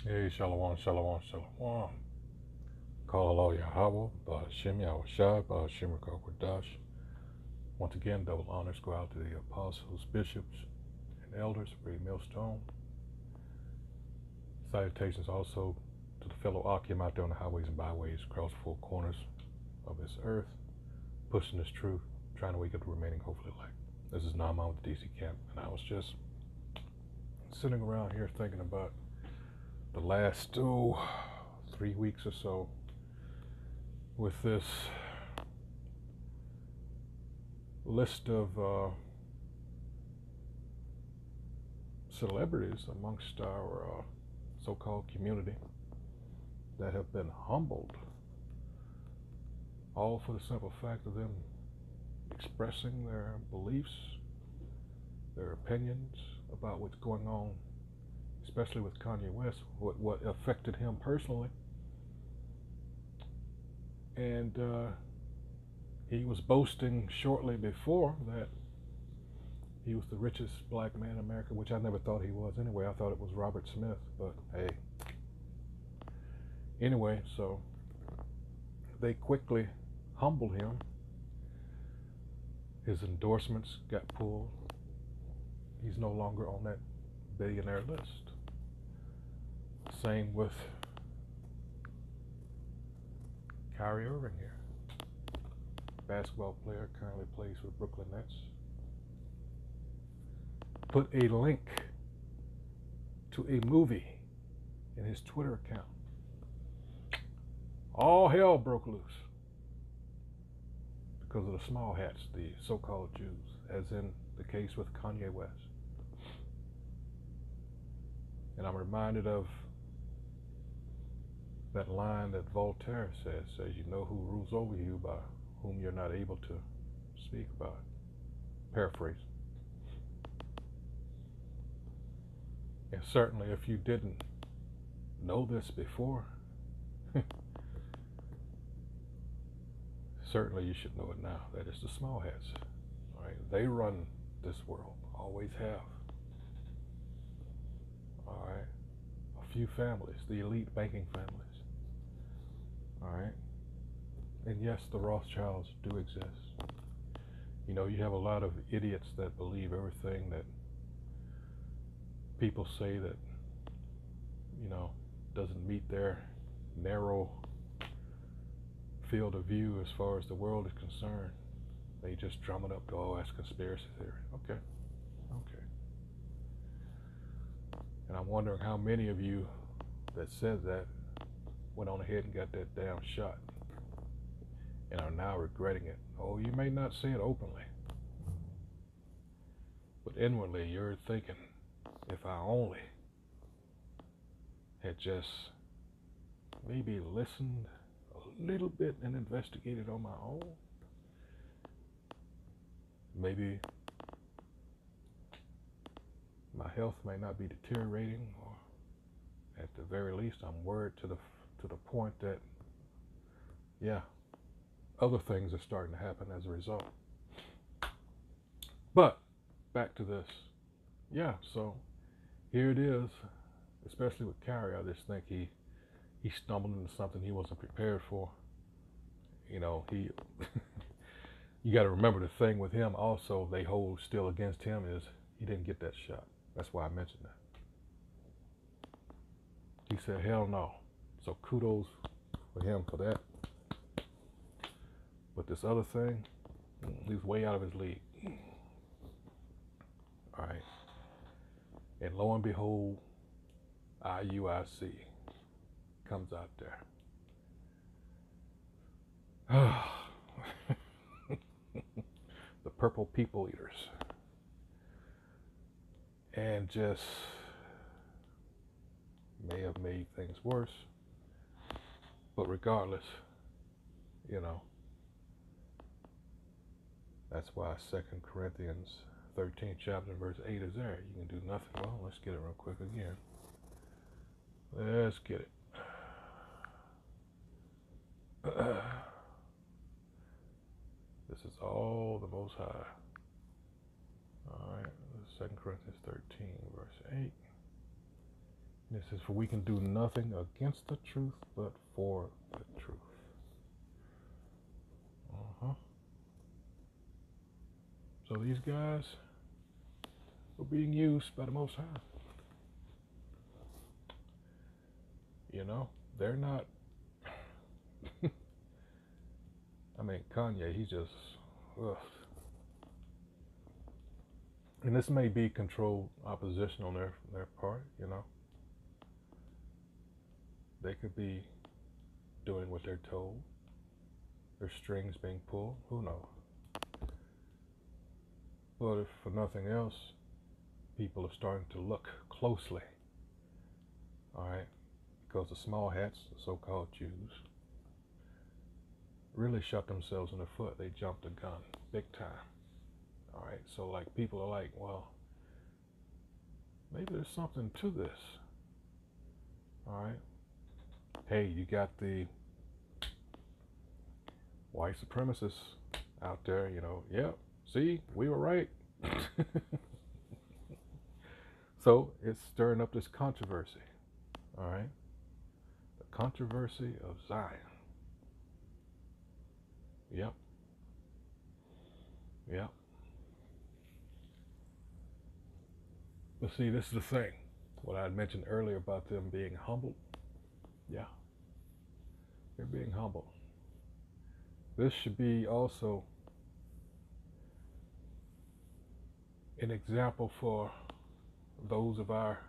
Hey, shalom, shalom, shalom. Call Allah Yahweh, Ba'ashem Yahushua, Ba'ashem Kakwadash. Once again, double honors go out to the apostles, bishops, and elders of Great Millstone. Salutations also to the fellow Akim out there on the highways and byways across the four corners of this earth, pushing this truth, trying to wake up the remaining hopefully light. This is Naaman with the DC camp, and I was just sitting around here thinking about the last 3 weeks or so with this list of celebrities amongst our so-called community that have been humbled, all for the simple fact of them expressing their beliefs, their opinions about what's going on, especially with Kanye West, what affected him personally. And he was boasting shortly before that he was the richest black man in America, which I never thought he was anyway. I thought it was Robert Smith, but hey. Anyway, so they quickly humbled him. His endorsements got pulled. He's no longer on that billionaire list. Same with Kyrie Irving here. Basketball player, currently plays for the Brooklyn Nets. Put a link to a movie in his Twitter account. All hell broke loose because of the small hats, the so-called Jews, as in the case with Kanye West. And I'm reminded of that line that Voltaire says, you know who rules over you by whom you're not able to speak about. Paraphrase. And certainly if you didn't know this before, certainly you should know it now. That is the small hats. All right, they run this world, always have. All right, a few families, the elite banking families. All right, and yes, the Rothschilds do exist. You know, you have a lot of idiots that believe everything that people say that, you know, doesn't meet their narrow field of view as far as the world is concerned. They just drum it up, oh, that's conspiracy theory. Okay. And I'm wondering how many of you that said that went on ahead and got that damn shot and are now regretting it. Oh, you may not say it openly, but inwardly you're thinking, if I only had just maybe listened a little bit and investigated on my own, maybe my health may not be deteriorating, or at the very least I'm worried to the point that, yeah, other things are starting to happen as a result. But back to this. Yeah, so here it is, especially with Kyrie. I just think he stumbled into something he wasn't prepared for. You know, you got to remember the thing with him also they hold still against him is he didn't get that shot. That's why I mentioned that. He said, hell no. So kudos for him for that. But this other thing, he's way out of his league. All right. And lo and behold, IUIC comes out there. The purple people eaters. And just may have made things worse. But regardless, you know, that's why 2 Corinthians 13th chapter verse 8 is there. You can do nothing. Well, let's get it real quick again. Let's get it. This is all the Most High. All right, 2 Corinthians 13 verse 8. And it says, for we can do nothing against the truth, but for the truth. So these guys were being used by the Most High. You know, they're not. I mean, Kanye, he just, ugh. And this may be controlled opposition on their part, you know. They could be doing what they're told. Their strings being pulled, who knows? But if for nothing else, people are starting to look closely, all right, because the small hats, the so-called Jews, really shot themselves in the foot. They jumped the gun big time. All right, so like people are like, well, maybe there's something to this. All right, hey, you got the white supremacists out there, you know, yeah, see, we were right. So it's stirring up this controversy. All right, the controversy of Zion. Yep. Yep. But see, this is the thing. What I had mentioned earlier about them being humbled. Yeah. They're being humbled. This should be also an example for those of our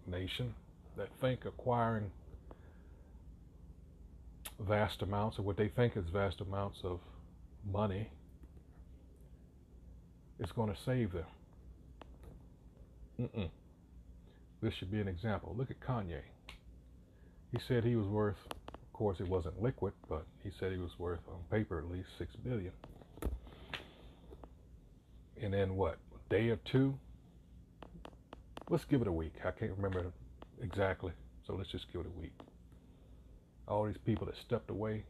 nation that think acquiring vast amounts, or what they think is vast amounts of money, is going to save them. This should be an example. Look at Kanye. He said he was worth, of course it wasn't liquid, but he said he was worth, on paper at least, $6 billion. And then what, a day or two? Let's give it a week. I can't remember exactly, so let's just give it a week. All these people that stepped away,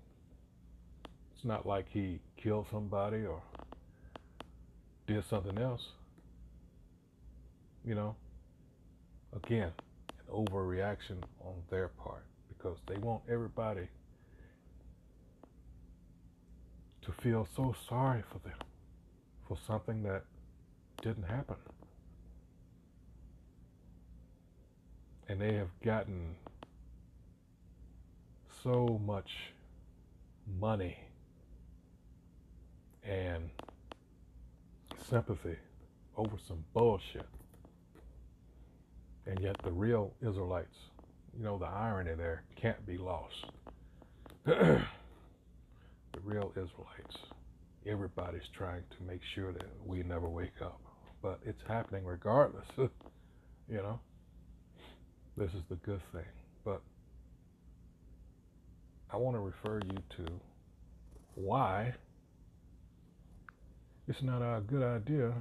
it's not like he killed somebody or did something else. You know, again, an overreaction on their part, because they want everybody to feel so sorry for them for something that didn't happen. And they have gotten so much money and sympathy over some bullshit. And yet the real Israelites, you know, the irony there can't be lost. The real Israelites, everybody's trying to make sure that we never wake up. But it's happening regardless, you know. This is the good thing. But I want to refer you to why it's not a good idea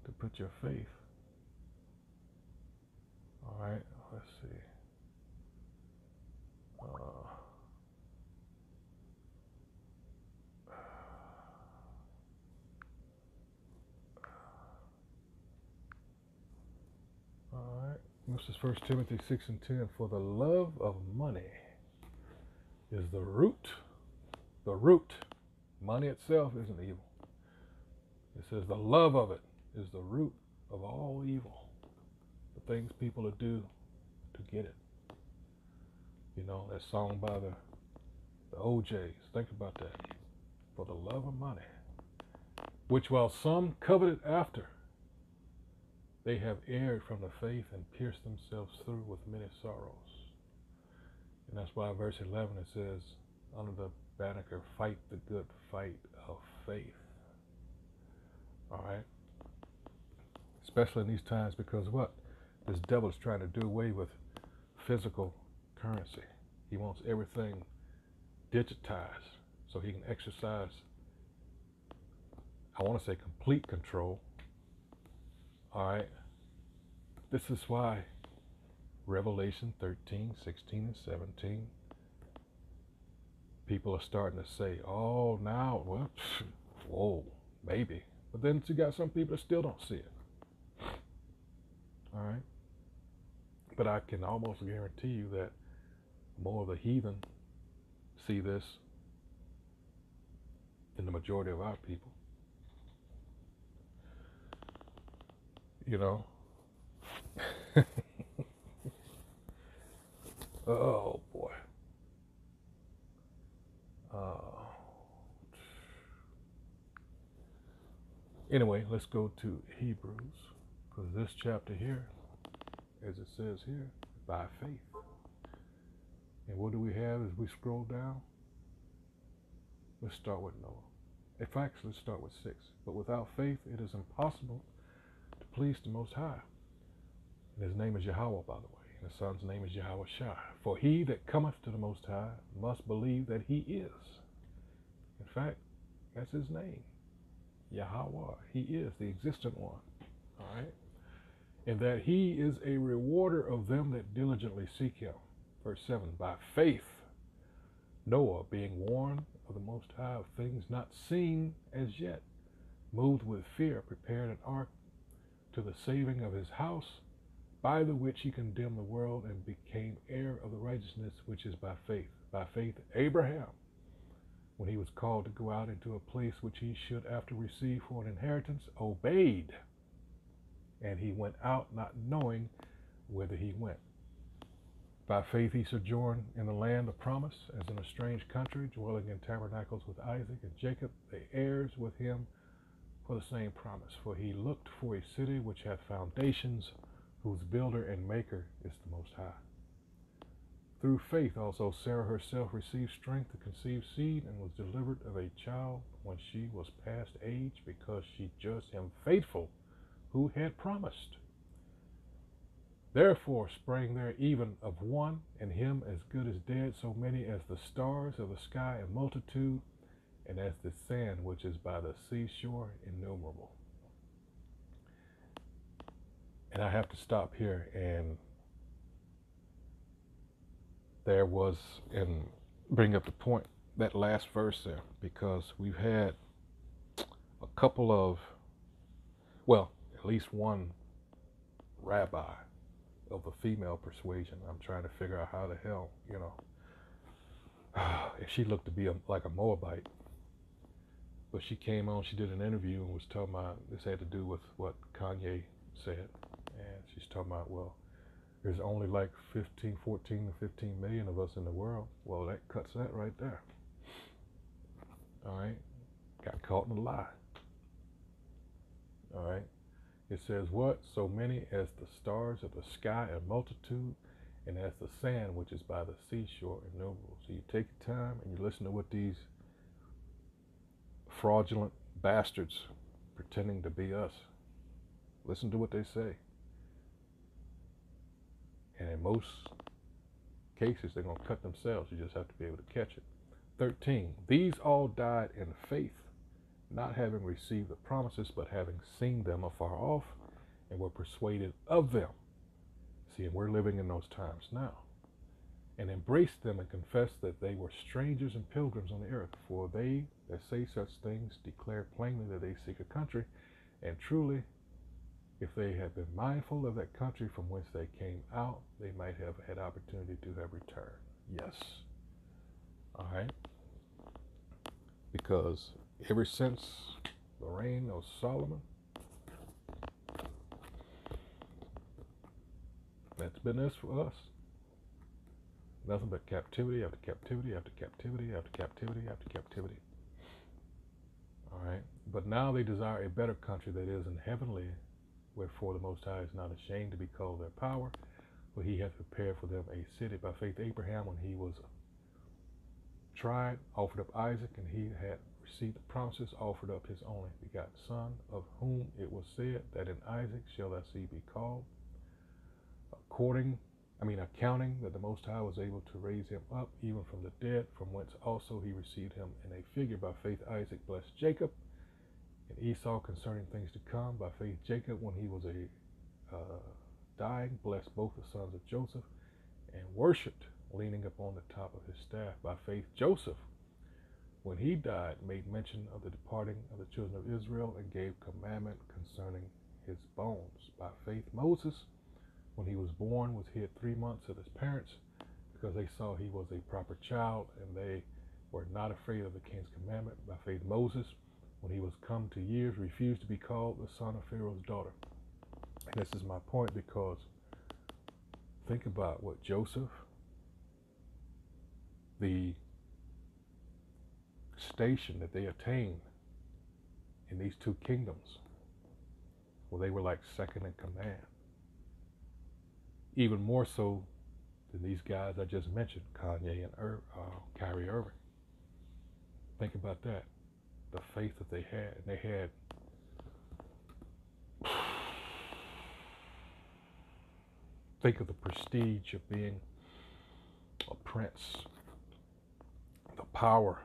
to put your faith. All right, let's see. All right, this is 1 Timothy 6:10. For the love of money is the root. The root. Money itself isn't evil. It says the love of it is the root of all evil. The things people will do to get it. You know, that song by the OJs. Think about that. For the love of money, which while some coveted after, they have erred from the faith and pierced themselves through with many sorrows. And that's why verse 11 it says, under the banner, fight the good fight of faith. All right? Especially in these times, because what? This devil is trying to do away with physical currency. He wants everything digitized so he can exercise, I want to say, complete control. All right? This is why Revelation 13, 16, and 17, people are starting to say, oh, now, well, whoa, maybe. But then you got some people that still don't see it. All right? But I can almost guarantee you that more of the heathen see this than the majority of our people. You know? Oh boy. Anyway, let's go to Hebrews, because this chapter here, as it says here, by faith. And what do we have as we scroll down? Let's start with Noah. In fact, let's start with 6. But without faith, it is impossible to please the Most High. And his name is Yahweh, by the way. And his son's name is Yahweh Shai. For he that cometh to the Most High must believe that he is. In fact, that's his name. Yahweh. He is the existent one. All right? And that he is a rewarder of them that diligently seek him. Verse 7. By faith, Noah, being warned of the Most High of things not seen as yet, moved with fear, prepared an ark to the saving of his house, by the which he condemned the world and became heir of the righteousness which is by faith. By faith, Abraham, when he was called to go out into a place which he should after receive for an inheritance, obeyed. And he went out not knowing whither he went. By faith he sojourned in the land of promise, as in a strange country, dwelling in tabernacles with Isaac and Jacob, the heirs with him for the same promise. For he looked for a city which hath foundations, whose builder and maker is the Most High. Through faith also Sarah herself received strength to conceive seed, and was delivered of a child when she was past age, because she judged him faithful who had promised. Therefore sprang there even of one, and him as good as dead, so many as the stars of the sky in multitude, and as the sand which is by the seashore innumerable. And I have to stop here, and there was, and bring up the point, that last verse there, because we've had a couple of, well, at least one rabbi of the female persuasion. I'm trying to figure out how the hell, if she looked to be like a Moabite. But she came on, she did an interview and was talking about, this had to do with what Kanye said. And she's talking about, well, there's only like 14 to 15 million of us in the world. Well, that cuts that right there. All right. Got caught in a lie. All right. It says what? So many as the stars of the sky in multitude, and as the sand which is by the seashore innumerable. So you take your time and you listen to what these fraudulent bastards pretending to be us, listen to what they say. And in most cases, they're going to cut themselves. You just have to be able to catch it. 13. These all died in faith, not having received the promises, but having seen them afar off, and were persuaded of them. See, and we're living in those times now. And embraced them and confessed that they were strangers and pilgrims on the earth. For they that say such things declare plainly that they seek a country, and truly, if they had been mindful of that country from whence they came out, they might have had opportunity to have returned. Yes. All right. Because ever since the reign of Solomon, that's been this for us. Nothing but captivity after captivity after captivity after captivity after captivity. All right. But now they desire a better country that is in heavenly, wherefore the Most High is not ashamed to be called their power, for he hath prepared for them a city. By faith Abraham, when he was tried, offered up Isaac, and he had received the promises, offered up his only begotten son, of whom it was said that in Isaac shall thy seed be called, accounting that the Most High was able to raise him up even from the dead, from whence also he received him in a figure. By faith Isaac blessed Jacob and Esau concerning things to come. By faith Jacob, when he was dying, blessed both the sons of Joseph, and worshipped, leaning upon the top of his staff. By faith Joseph, when he died, made mention of the departing of the children of Israel, and gave commandment concerning his bones. By faith Moses, when he was born was hid 3 months of his parents because they saw he was a proper child, and they were not afraid of the king's commandment. By faith, Moses, when he was come to years, refused to be called the son of Pharaoh's daughter. And this is my point, because think about what Joseph, the station that they attained in these two kingdoms, where they were like second in command, even more so than these guys I just mentioned, Kanye and Kyrie Irving. Think about that, the faith that they had. And they had think of the prestige of being a prince, the power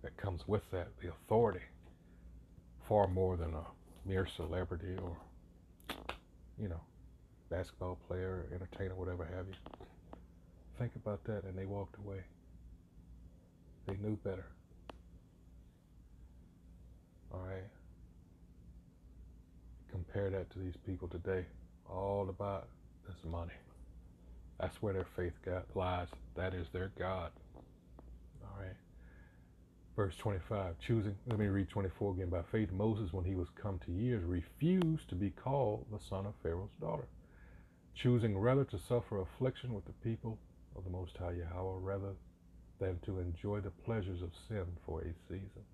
that comes with that, the authority, far more than a mere celebrity or, basketball player, entertainer, whatever have you. Think about that, and they walked away. They knew better. All right. Compare that to these people today. All about this money. That's where their faith lies. That is their God. All right. Verse 25, let me read 24 again. By faith, Moses, when he was come to years, refused to be called the son of Pharaoh's daughter, choosing rather to suffer affliction with the people of the Most High Yahweh, rather than to enjoy the pleasures of sin for a season,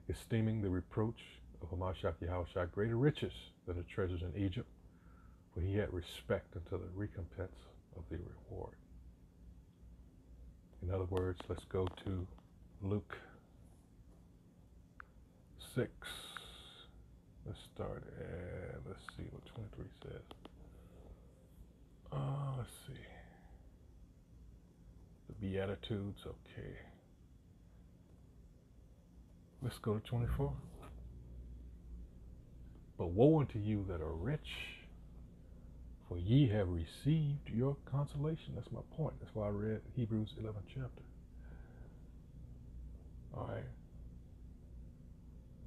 esteeming the reproach of Hamashiach Yahweh greater riches than the treasures in Egypt, for he had respect unto the recompense of the reward. In other words, let's go to Luke 6. Let's start at, let's see what 23 says. Let's see. The Beatitudes, okay. Let's go to 24. But woe unto you that are rich, for ye have received your consolation. That's my point. That's why I read Hebrews 11th chapter. All right.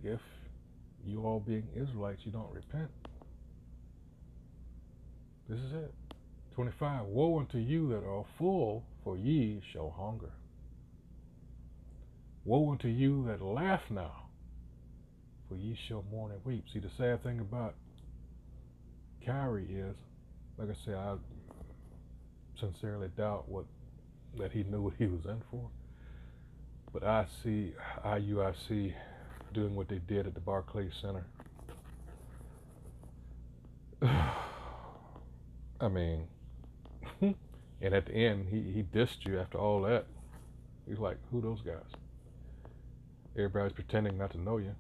If you all being Israelites, you don't repent, this is it. 25. Woe unto you that are full, for ye shall hunger. Woe unto you that laugh now, for ye shall mourn and weep. See, the sad thing about Kyrie is, like I say, I sincerely doubt that he knew what he was in for. But I see IUIC doing what they did at the Barclays Center. I mean, and at the end, he dissed you after all that. He's like, who those guys? Everybody's pretending not to know you.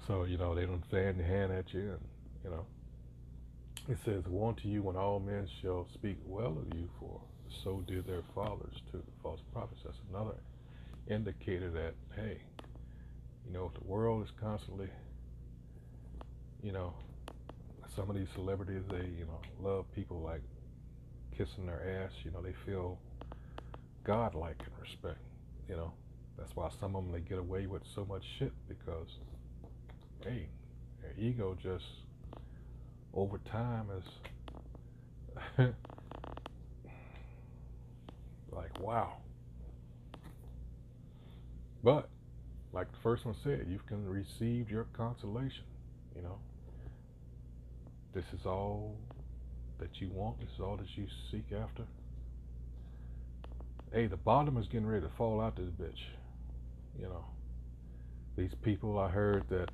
So, they don't fan their hand at you, and, it says, woe unto you when all men shall speak well of you, for so did their fathers to the false prophets. That's another indicator that, hey, if the world is constantly, some of these celebrities, they, love people like kissing their ass, they feel godlike in respect, That's why some of them, they get away with so much shit, because, hey, their ego just, over time, is like, wow. But, like the first one said, you can receive your consolation, This is all that you want. This is all that you seek after. Hey, the bottom is getting ready to fall out this bitch. These people, I heard that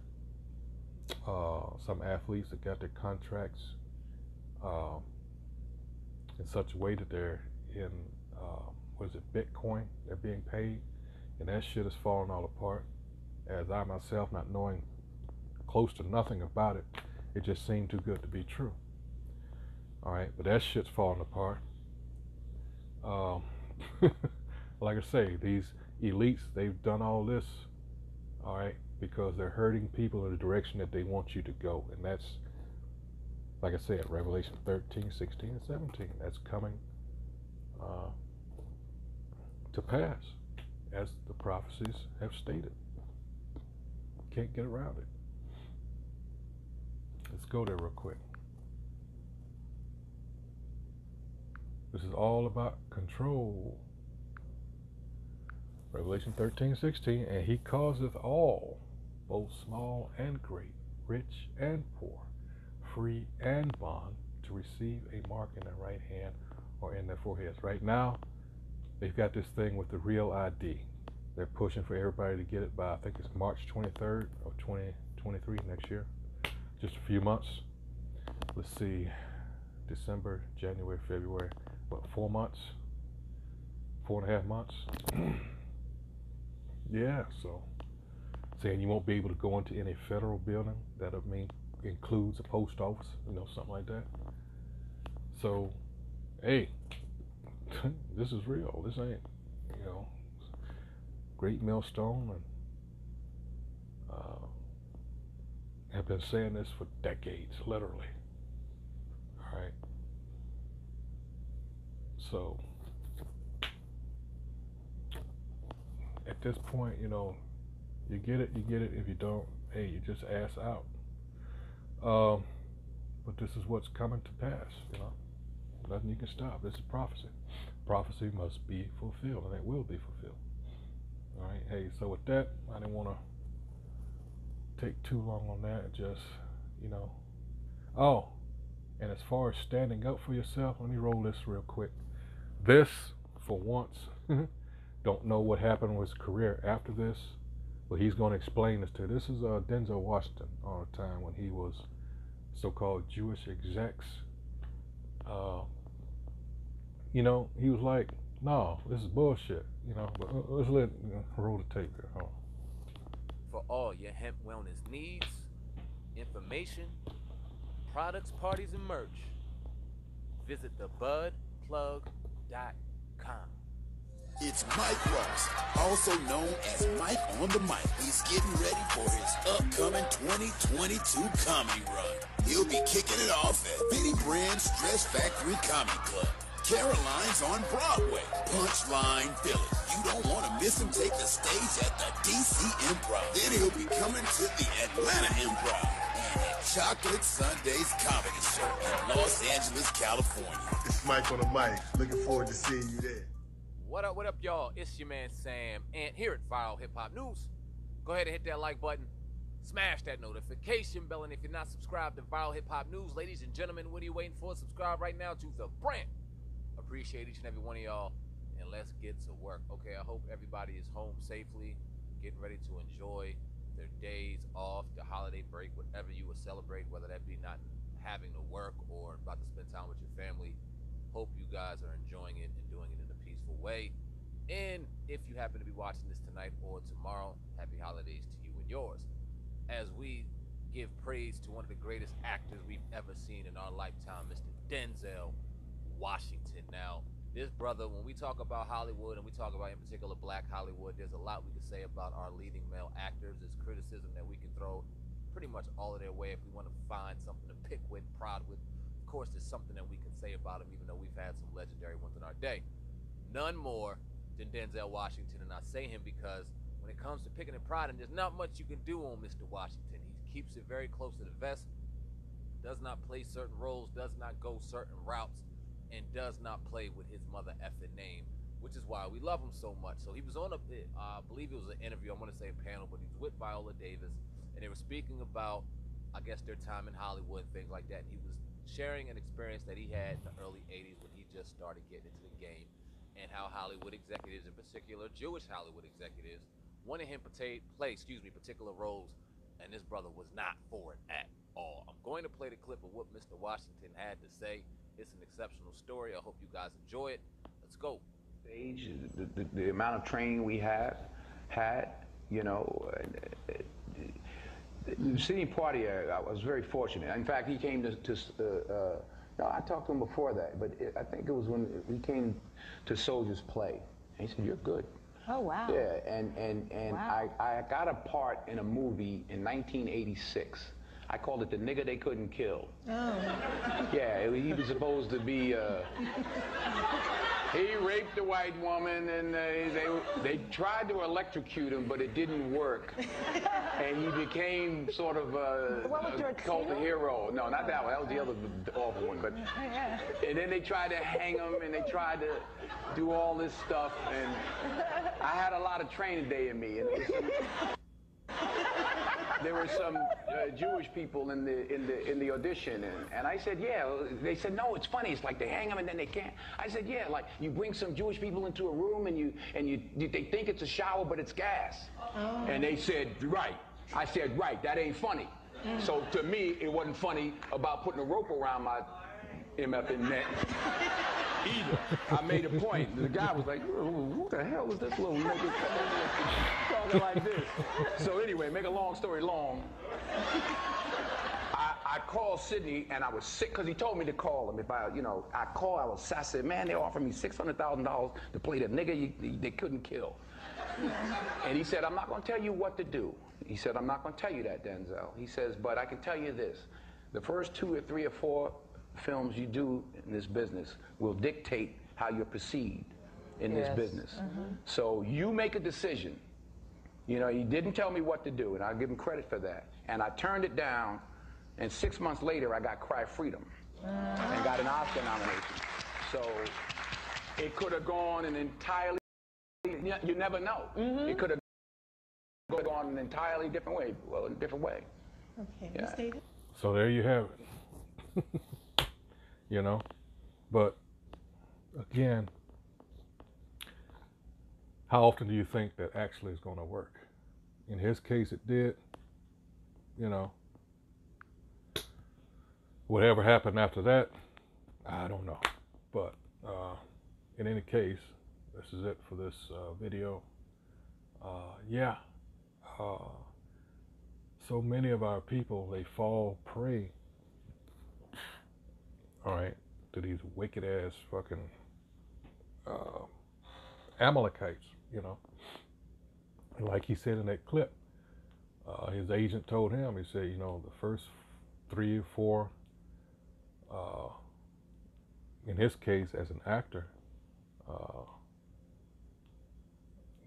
some athletes that got their contracts in such a way that they're in, Bitcoin, they're being paid, and that shit is falling all apart. As I myself, not knowing close to nothing about it, it just seemed too good to be true. All right, but that shit's falling apart. Like I say, these elites, they've done all this, all right, because they're hurting people in the direction that they want you to go. And that's, like I said, Revelation 13, 16, and 17. That's coming to pass, as the prophecies have stated. can't get around it. Let's go there real quick. This is all about control. Revelation 13:16, and he causeth all, both small and great, rich and poor, free and bond, to receive a mark in their right hand or in their foreheads. Right now, they've got this thing with the real ID. They're pushing for everybody to get it by, I think it's March 23rd of 2023, next year. Just a few months. Let's see, December, January, February, what, 4 months? 4.5 months? Yeah, so saying you won't be able to go into any federal building that includes a post office, something like that. So, hey, this is real. This ain't, Great Millstone and have been saying this for decades, literally. All right. So, at this point, you get it. If you don't, hey, you just ass out. But this is what's coming to pass, Nothing you can stop. This is prophecy. Prophecy must be fulfilled, and it will be fulfilled. All right. Hey, so with that, I didn't want to take too long on that. Just, Oh, and as far as standing up for yourself, let me roll this real quick. This, for once, don't know what happened with his career after this, but he's going to explain this to you. This is Denzel Washington all the time when he was so-called Jewish execs. He was like, no, this is bullshit, but let's roll the tape here. Oh. For all your hemp wellness needs, information, products, parties, and merch, visit thebudplug.com. It's Mike Ross, also known as Mike on the Mic. He's getting ready for his upcoming 2022 comedy run. He'll be kicking it off at Bitty Brand's Stress Factory Comedy Club. Caroline's on Broadway. Punchline Philly. You don't want to miss him take the stage at the DC Improv. Then he'll be coming to the Atlanta Improv and at Chocolate Sundays Comedy Show in Los Angeles, California. It's Mike on the Mic. Looking forward to seeing you there. What up, y'all? It's your man Sam, and here at Viral Hip Hop News, go ahead and hit that like button, smash that notification bell, and if you're not subscribed to Viral Hip Hop News, ladies and gentlemen, what are you waiting for? Subscribe right now to the brand. Appreciate each and every one of y'all, and let's get to work. Okay, I hope everybody is home safely, getting ready to enjoy their days off, the holiday break, whatever you will celebrate, whether that be not having to work or about to spend time with your family. Hope you guys are enjoying it and doing it in a peaceful way. And if you happen to be watching this tonight or tomorrow, happy holidays to you and yours. As we give praise to one of the greatest actors we've ever seen in our lifetime, Mr. Denzel Washington. Now, this brother, when we talk about Hollywood and we talk about in particular Black Hollywood, there's a lot we can say about our leading male actors. There's criticism that we can throw pretty much all of their way if we want to find something to pick with, prod with. Of course, there's something that we can say about him, even though we've had some legendary ones in our day. None more than Denzel Washington, and I say him because when it comes to picking and prodding, there's not much you can do on Mr. Washington. He keeps it very close to the vest, does not play certain roles, does not go certain routes, and does not play with his mother effing name, which is why we love him so much. So he was on I believe it was an interview, I want to say a panel, but he was with Viola Davis, and they were speaking about, I guess, their time in Hollywood, things like that. And he was sharing an experience that he had in the early 80s when he just started getting into the game, and how Hollywood executives, in particular Jewish Hollywood executives, wanted him to play particular roles, and this brother was not for it at all. I'm going to play the clip of what Mr. Washington had to say. It's an exceptional story. I hope you guys enjoy it. Let's go. Stage, the amount of training we had, Sidney Poitier, I was very fortunate. In fact, he came no, I talked to him before that, but I think it was when we came to Soldier's Play. And he said, "You're good." Oh, wow. Yeah, and wow. I got a part in a movie in 1986. I called it The Nigga They Couldn't Kill. Oh. Yeah, he was supposed to be He raped a white woman, and they tried to electrocute him, but it didn't work. And he became sort of a cult hero. No, not that one. That was the other awful one. But and then they tried to hang him, and they tried to do all this stuff. And I had a lot of training day in me. And there were some Jewish people in the audition, and I said, yeah. They said, no, it's funny. It's like they hang them and then they can't. I said, yeah, like you bring some Jewish people into a room and they think it's a shower, but it's gas. Oh. And they said, right. I said, right. That ain't funny. So to me, it wasn't funny about putting a rope around my MFing neck either. I made a point. The guy was like, who the hell is this little nigga talking like this? So anyway, make a long story long, I called Sidney, and I was sick because he told me to call him. If I said, man, they offered me $600,000 to play the nigga they couldn't kill. And he said, I'm not going to tell you what to do. He said, I'm not going to tell you that, Denzel. He says, but I can tell you this. The first 2 or 3 or 4 films you do in this business will dictate how you're perceived in this business. So you make a decision. You know, he didn't tell me what to do, and I'll give him credit for that. And I turned it down, and 6 months later, I got Cry Freedom and got an Oscar nomination. So it could have gone an entirely, you never know. It could have gone an entirely different way, well, in a different way. Okay, Yeah. Miss Davis? So there you have it. You know, but again, how often do you think that actually is going to work? In his case, it did. You know, whatever happened after that, I don't know. But in any case, this is it for this video. So many of our people, they fall prey, all right, to these wicked ass fucking Amalekites, you know. And like he said in that clip, his agent told him, he said, you know, the first 3 or 4, in his case as an actor,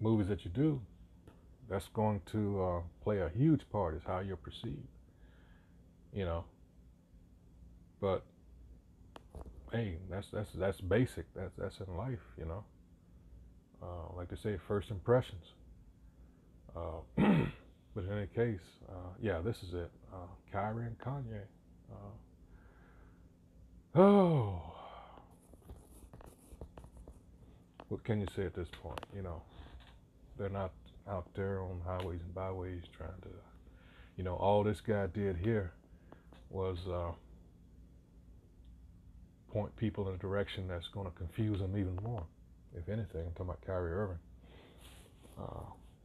movies that you do, that's going to play a huge part, is how you're perceived, you know. But hey, that's basic. That's in life, you know. Like they say, first impressions. But in any case, yeah, this is it. Kyrie and Kanye. What can you say at this point? You know, they're not out there on highways and byways trying to, you know, all this guy did here was point people in a direction that's going to confuse them even more. If anything, I'm talking about Kyrie Irving.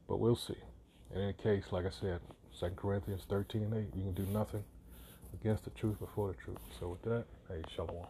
But we'll see. In any case, like I said, 2 Corinthians 13:8, you can do nothing against the truth before the truth. So with that, hey, shalom.